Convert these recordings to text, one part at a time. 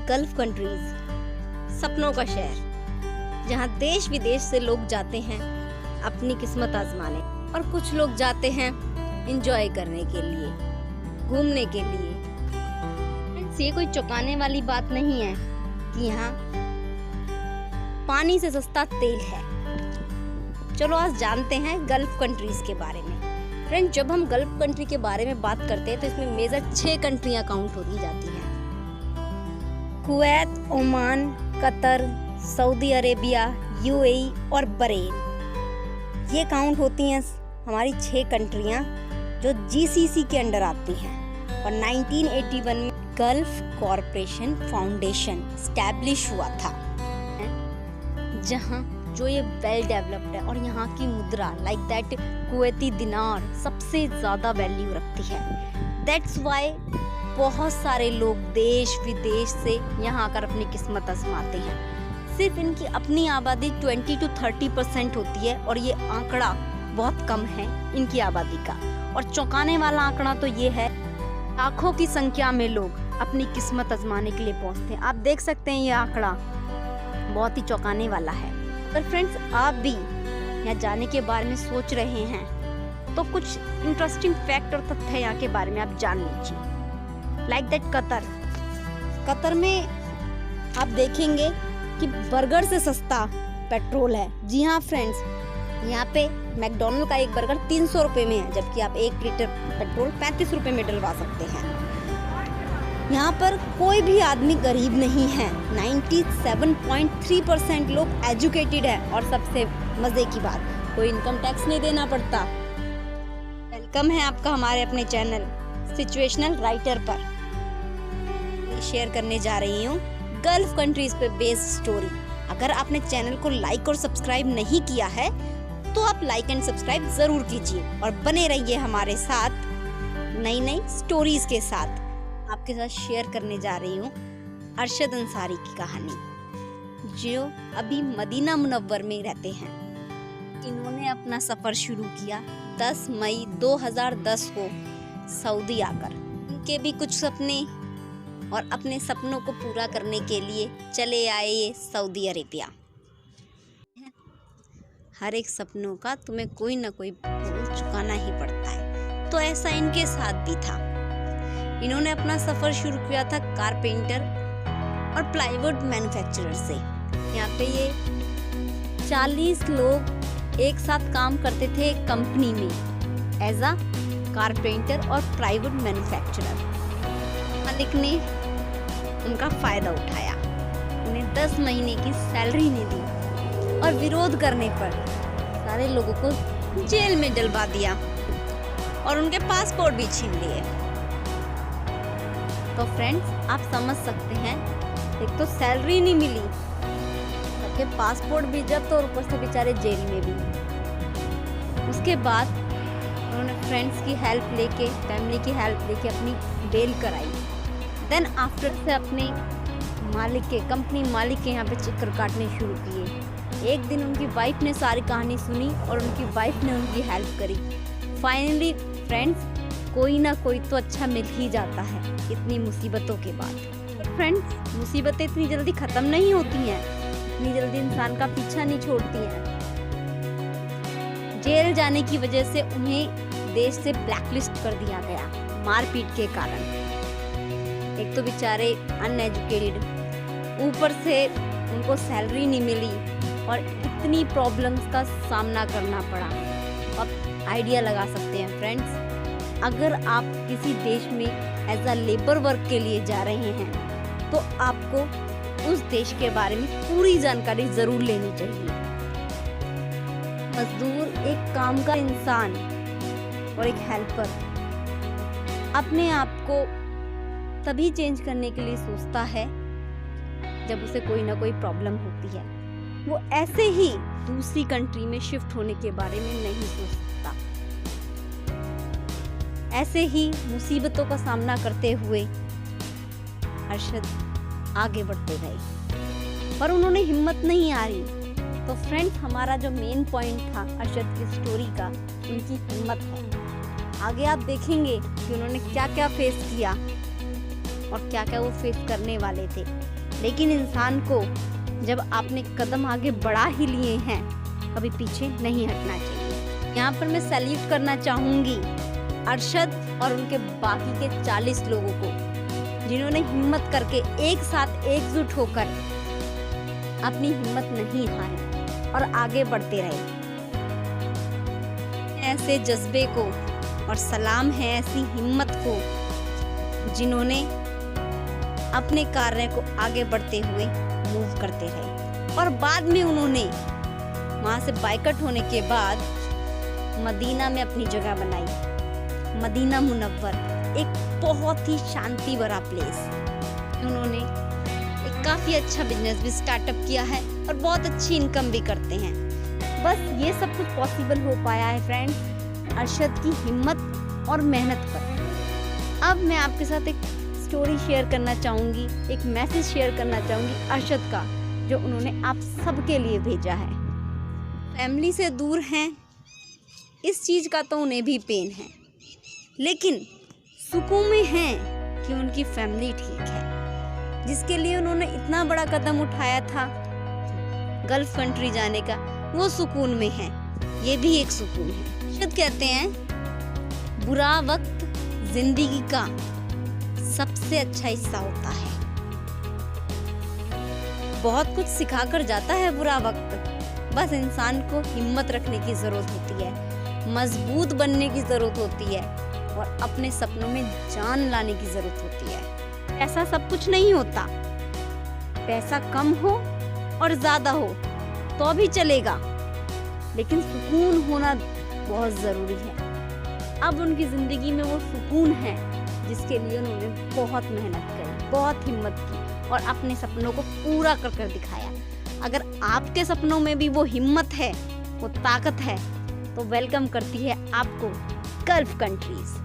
Gulf countries, सपनों का शहर, जहां देश विदेश से लोग जाते हैं अपनी किस्मत आजमाने, और कुछ लोग जाते हैं एंजॉय करने के लिए, घूमने के लिए। ये कोई चौंकाने वाली बात नहीं है कि यहाँ पानी से सस्ता तेल है। चलो आज जानते हैं गल्फ कंट्रीज के बारे में। फ्रेंड, जब हम गल्फ कंट्री के बारे में बात करते हैं तो इसमें मेजर 6 कंट्रियां काउंट होती जाती हैं। Kuwait, Oman, Qatar, Saudi Arabia, UAE और बहरीन, ये काउंट होती हैं हमारी 6 कंट्रियां जो जीसीसी के अंडर आती हैं। और 1981 में गल्फ कॉरपोरेशन फाउंडेशन स्टैब्लिश हुआ था, जहां जो ये वेल डेवलप्ड है और यहाँ की मुद्रा लाइक दैट कुवैती दिनार सबसे ज़्यादा वैल्यू रखती है। दैट्स वाई बहुत सारे लोग देश विदेश से यहाँ आकर अपनी किस्मत आजमाते हैं। सिर्फ इनकी अपनी आबादी 20 to 30% होती है और ये आंकड़ा बहुत कम है इनकी आबादी का। और चौंकाने वाला आंकड़ा तो ये है, लाखों की संख्या में लोग अपनी किस्मत आजमाने के लिए पहुँचते हैं। आप देख सकते हैं ये आंकड़ा बहुत ही चौंकाने वाला है। अगर फ्रेंड्स आप भी यहाँ जाने के बारे में सोच रहे हैं तो कुछ इंटरेस्टिंग फैक्ट और तथ्य यहाँ के बारे में आप जान लीजिए। लाइक दैट कतर में आप देखेंगे कि बर्गर से सस्ता पेट्रोल है। जी हाँ फ्रेंड्स, यहाँ पे मैकडोनल्ड का एक बर्गर 300 रुपये में है, जबकि आप 1 लीटर पेट्रोल 35 रुपये में डलवा सकते हैं। यहाँ पर कोई भी आदमी गरीब नहीं है। 97.3% लोग एजुकेटेड है और सबसे मज़े की बात, कोई इनकम टैक्स नहीं देना पड़ता। वेलकम है आपका हमारे अपने चैनल सिचुएशनल राइटर पर। शेयर करने जा रही हूँ गल्फ कंट्रीज पे बेस्ड स्टोरी। अगर आपने चैनल को लाइक और सब्सक्राइब नहीं किया है तो आप लाइक एंड सब्सक्राइब ज़रूर कीजिए और बने रहिए हमारे साथ नई नई स्टोरीज के साथ। आपके साथ शेयर करने जा रही हूँ अरशद अंसारी की कहानी, जो अभी मदीना मुनव्वर में रहते हैं। इन्होंने अपना सफ़र शुरू किया 10 मई 2010 को सऊदी आकर। उनके भी कुछ सपने और अपने सपनों को पूरा करने के लिए चले आए ये सऊदी अरेबिया। हर एक सपनों का तुम्हें कोई ना कोई बोझ चुकाना ही पड़ता है, तो ऐसा इनके साथ भी था। इन्होंने अपना सफ़र शुरू किया था कारपेंटर और प्लाईवुड मैन्युफैक्चरर से। यहाँ पे ये 40 लोग एक साथ काम करते थे एक कंपनी में एज अ कारपेंटर और प्लाईवुड मैन्युफैक्चरर। मालिक ने उनका फ़ायदा उठाया, उन्हें 10 महीने की सैलरी नहीं दी और विरोध करने पर सारे लोगों को जेल में डलवा दिया और उनके पासपोर्ट भी छीन लिए। तो फ्रेंड्स आप समझ सकते हैं, एक तो सैलरी नहीं मिली, सबके पासपोर्ट भी जब्त और ऊपर से बेचारे जेल में भी। उसके बाद उन्होंने फ्रेंड्स की हेल्प लेके, फैमिली की हेल्प लेके अपनी बेल कराई। देन आफ्टर से अपने मालिक के, कंपनी मालिक के यहाँ पे चक्कर काटने शुरू किए। एक दिन उनकी वाइफ ने सारी कहानी सुनी और उनकी वाइफ ने उनकी हेल्प करी। फाइनली फ्रेंड्स कोई ना कोई तो अच्छा मिल ही जाता है इतनी मुसीबतों के बाद। फ्रेंड्स मुसीबतें इतनी जल्दी ख़त्म नहीं होती हैं, इतनी जल्दी इंसान का पीछा नहीं छोड़ती हैं। जेल जाने की वजह से उन्हें देश से ब्लैकलिस्ट कर दिया गया मारपीट के कारण। एक तो बेचारे अनएजुकेटेड, ऊपर से उनको सैलरी नहीं मिली और इतनी प्रॉब्लम्स का सामना करना पड़ा। आप आइडिया लगा सकते हैं फ्रेंड्स, अगर आप किसी देश में एज अ लेबर वर्क के लिए जा रहे हैं तो आपको उस देश के बारे में पूरी जानकारी ज़रूर लेनी चाहिए। मजदूर एक काम का इंसान और एक हेल्पर अपने आप को तभी चेंज करने के लिए सोचता है जब उसे कोई ना कोई प्रॉब्लम होती है। वो ऐसे ही दूसरी कंट्री में शिफ्ट होने के बारे में नहीं सोच सकता। ऐसे ही मुसीबतों का सामना करते हुए अरशद आगे बढ़ते गए पर उन्होंने हिम्मत नहीं हारी। तो फ्रेंड्स हमारा जो मेन पॉइंट था अरशद की स्टोरी का, उनकी हिम्मत है। आगे आप देखेंगे कि उन्होंने क्या क्या फेस किया और क्या क्या वो फेस करने वाले थे। लेकिन इंसान को जब आपने कदम आगे बढ़ा ही लिए हैं, कभी पीछे नहीं हटना चाहिए। यहाँ पर मैं सैल्यूट करना चाहूँगी अरशद और उनके बाकी के 40 लोगों को, जिन्होंने हिम्मत करके एक साथ एकजुट होकर अपनी हिम्मत नहीं हारी और आगे बढ़ते रहे। ऐसे जज्बे को और सलाम है ऐसी हिम्मत को जिन्होंने अपने कार्य को आगे बढ़ते हुए मूव करते रहे। और बाद में उन्होंने वहाँ से बाइकआउट होने के बाद मदीना में अपनी जगह बनाई। मदीना मुनव्वर एक बहुत ही शांति भरा प्लेस। उन्होंने एक काफ़ी अच्छा बिजनेस भी स्टार्टअप किया है और बहुत अच्छी इनकम भी करते हैं। बस ये सब कुछ पॉसिबल हो पाया है फ्रेंड्स अरशद की हिम्मत और मेहनत पर। अब मैं आपके साथ एक स्टोरी शेयर करना चाहूँगी, एक मैसेज शेयर करना चाहूँगी अरशद का, जो उन्होंने आप सबके लिए भेजा है। फैमिली से दूर हैं, इस चीज़ का तो उन्हें भी पेन है, लेकिन सुकून में हैं कि उनकी फैमिली ठीक है, जिसके लिए उन्होंने इतना बड़ा कदम उठाया था गल्फ कंट्री जाने का, वो सुकून में है। ये भी एक सुकून है। अरशद कहते हैं बुरा वक्त जिंदगी का सबसे अच्छा हिस्सा होता है। बहुत कुछ सिखा कर जाता है बुरा वक्त, बस इंसान को हिम्मत रखने की जरूरत होती है, मजबूत बनने की जरूरत होती है और अपने सपनों में जान लाने की जरूरत होती है। ऐसा सब कुछ नहीं होता, पैसा कम हो और ज्यादा हो तो भी चलेगा, लेकिन सुकून होना बहुत जरूरी है। अब उनकी जिंदगी में वो सुकून है जिसके लिए उन्होंने बहुत मेहनत करी, बहुत हिम्मत की और अपने सपनों को पूरा कर कर दिखाया। अगर आपके सपनों में भी वो हिम्मत है, वो ताकत है, तो वेलकम करती है आपको गल्फ कंट्रीज।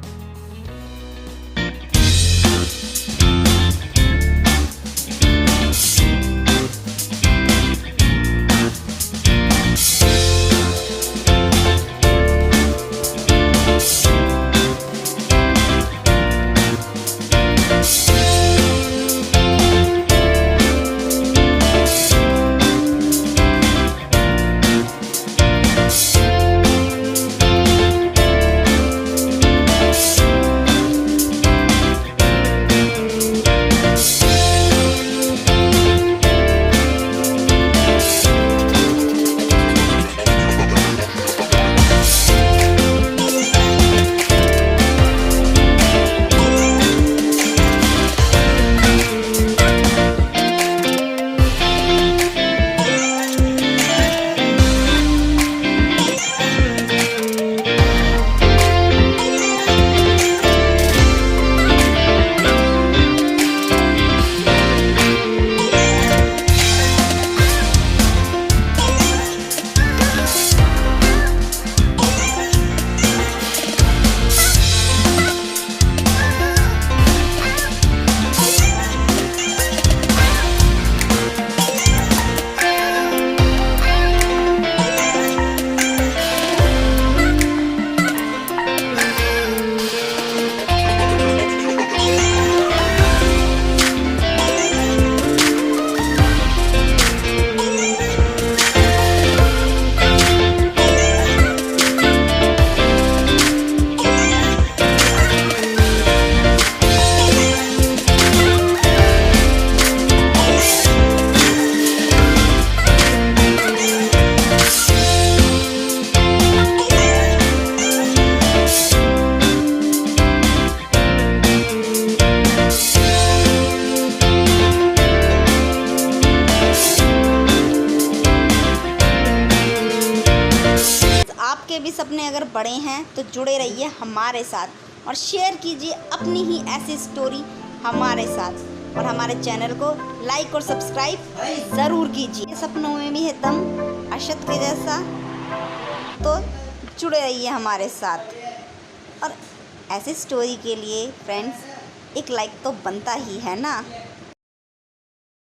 आपके भी सपने अगर बड़े हैं तो जुड़े रहिए हमारे साथ और शेयर कीजिए अपनी ही ऐसी स्टोरी हमारे साथ और हमारे चैनल को लाइक और सब्सक्राइब ज़रूर कीजिए। सपनों में भी है दम अरशद के जैसा, तो जुड़े रहिए हमारे साथ। और ऐसी स्टोरी के लिए फ्रेंड्स एक लाइक तो बनता ही है ना।